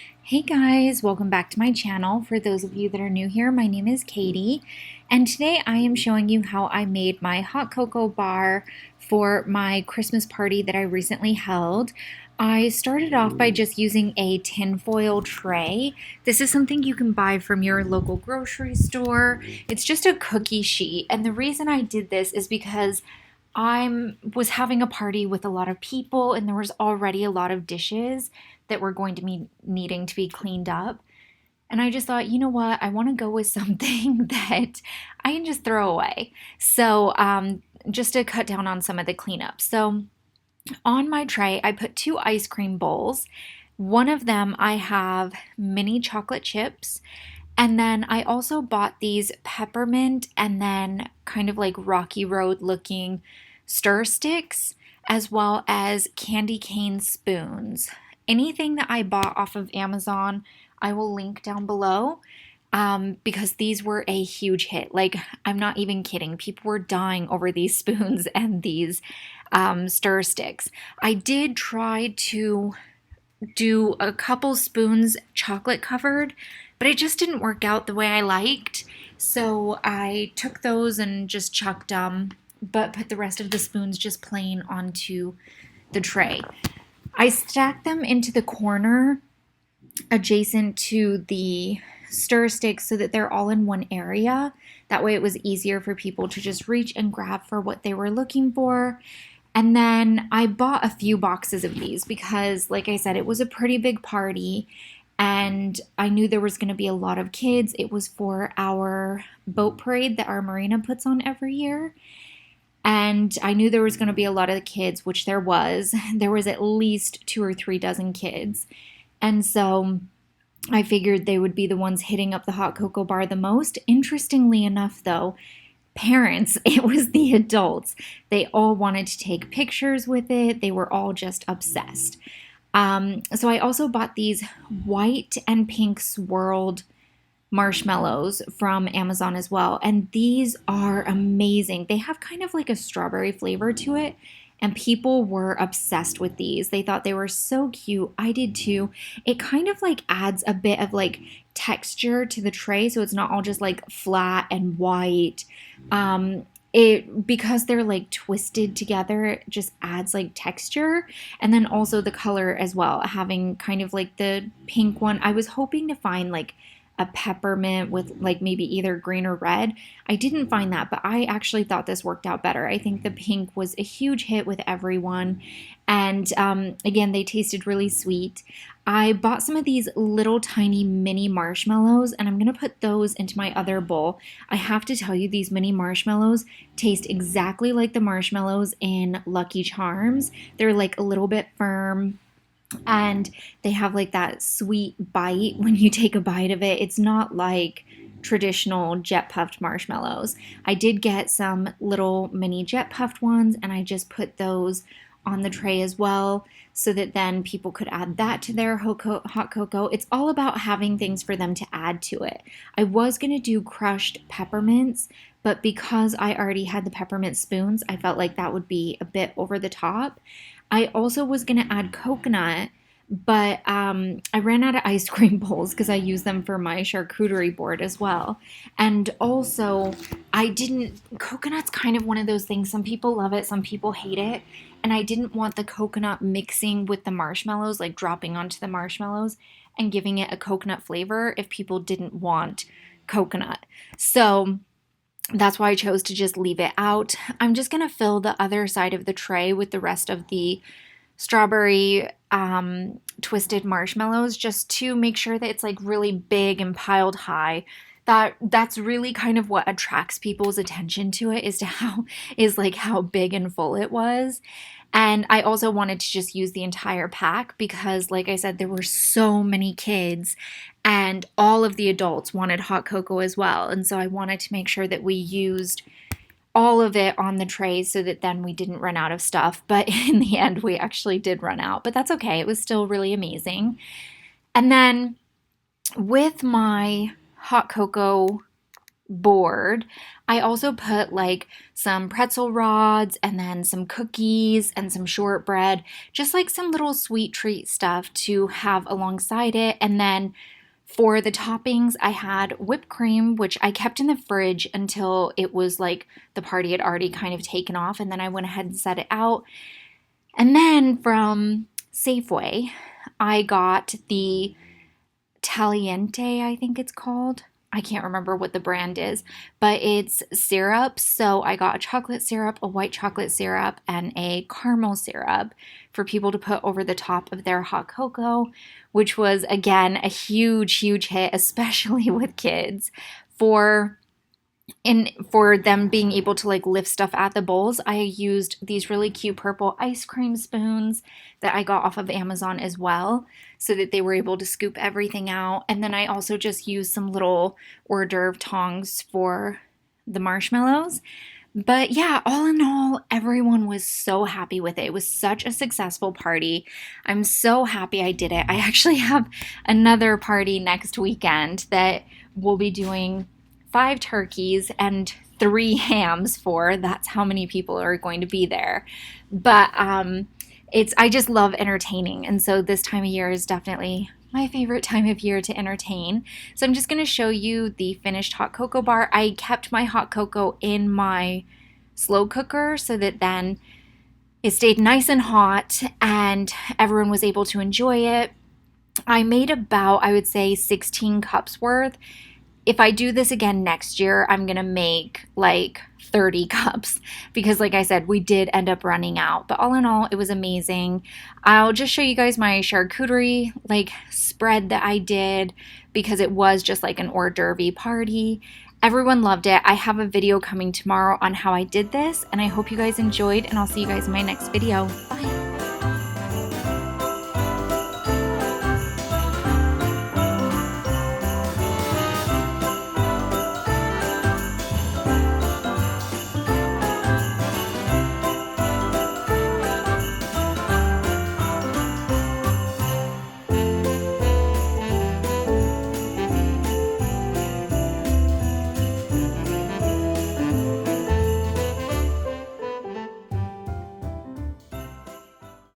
Hey guys, welcome back to my channel. For those of you that are new here, my name is Katie, and today I am showing you how I made my hot cocoa bar for my Christmas party that I recently held. I started off by just using a tinfoil tray. This is something you can buy from your local grocery store. It's just a cookie sheet, and the reason I did this is because I was having a party with a lot of people, and there was already a lot of dishes that were going to be needing to be cleaned up. And I just thought, you know what? I want to go with something that I can just throw away. So, just to cut down on some of the cleanup. So, on my tray, I put two ice cream bowls. One of them, I have mini chocolate chips. And then I also bought these peppermint and then kind of like Rocky Road looking stir sticks, as well as candy cane spoons. Anything that I bought off of Amazon, I will link down below because these were a huge hit. Like, I'm not even kidding. People were dying over these spoons and these stir sticks. I did try to do a couple spoons chocolate covered, but it just didn't work out the way I liked. So I took those and just chucked them, but put the rest of the spoons just plain onto the tray. I stacked them into the corner adjacent to the stir sticks so that they're all in one area. That way it was easier for people to just reach and grab for what they were looking for. And then I bought a few boxes of these because, like I said, it was a pretty big party and I knew there was going to be a lot of kids. It was for our boat parade that our marina puts on every year. And I knew there was going to be a lot of the kids, which there was. There was at least 2 or 3 dozen kids. And so I figured they would be the ones hitting up the hot cocoa bar the most. Interestingly enough, though, parents, it was the adults. They all wanted to take pictures with it. They were all just obsessed. So I also bought these white and pink swirled marshmallows from Amazon as well. And these are amazing. They have kind of like a strawberry flavor to it. And people were obsessed with these. They thought they were so cute. I did too. It kind of like adds a bit of like texture to the tray. So it's not all just like flat and white. Because they're like twisted together, it just adds like texture. And then also the color as well, having kind of like the pink one. I was hoping to find like a peppermint with like maybe either green or red. I didn't find that, but I actually thought this worked out better. I think the pink was a huge hit with everyone. And again, they tasted really sweet. I bought some of these little tiny mini marshmallows and I'm going to put those into my other bowl. I have to tell you, these mini marshmallows taste exactly like the marshmallows in Lucky Charms. They're like a little bit firm and they have like that sweet bite when you take a bite of it. It's not like traditional jet puffed marshmallows. I did get some little mini jet puffed ones and I just put those on the tray as well so that then people could add that to their hot cocoa. It's all about having things for them to add to it. I was going to do crushed peppermints, but because I already had the peppermint spoons, I felt like that would be a bit over the top. I also was going to add coconut, but I ran out of ice cream bowls because I use them for my charcuterie board as well. And also, coconut's kind of one of those things. Some people love it, some people hate it. And I didn't want the coconut mixing with the marshmallows, like dropping onto the marshmallows and giving it a coconut flavor if people didn't want coconut. So that's why I chose to just leave it out. I'm just going to fill the other side of the tray with the rest of the strawberry twisted marshmallows just to make sure that it's like really big and piled high. That's really kind of what attracts people's attention to it is how big and full it was. And I also wanted to just use the entire pack because, like I said, there were so many kids and all of the adults wanted hot cocoa as well. And so I wanted to make sure that we used all of it on the tray so that then we didn't run out of stuff. But in the end, we actually did run out. But that's okay. It was still really amazing. And then with my hot cocoa board. I also put like some pretzel rods and then some cookies and some shortbread, just like some little sweet treat stuff to have alongside it. And then for the toppings, I had whipped cream, which I kept in the fridge until it was like the party had already kind of taken off, and then I went ahead and set it out. And then from Safeway, I got the Taliente, I think it's called. I can't remember what the brand is, but it's syrup. So I got a chocolate syrup, a white chocolate syrup, and a caramel syrup for people to put over the top of their hot cocoa, which was, again, a huge, huge hit, especially with kids. For them being able to like lift stuff at the bowls, I used these really cute purple ice cream spoons that I got off of Amazon as well, so that they were able to scoop everything out. And then I also just used some little hors d'oeuvre tongs for the marshmallows. But yeah, all in all, everyone was so happy with it. It was such a successful party. I'm so happy I did it. I actually have another party next weekend that we'll be doing 5 turkeys and 3 hams for. That's how many people are going to be there. But I just love entertaining, and so this time of year is definitely my favorite time of year to entertain. So I'm just going to show you the finished hot cocoa bar. I kept my hot cocoa in my slow cooker so that then it stayed nice and hot and everyone was able to enjoy it. I made about, I would say, 16 cups worth. If I do this again next year, I'm going to make like 30 cups because, like I said, we did end up running out. But all in all, it was amazing. I'll just show you guys my charcuterie like spread that I did because it was just like an hors d'oeuvre party. Everyone loved it. I have a video coming tomorrow on how I did this, and I hope you guys enjoyed, and I'll see you guys in my next video. Bye!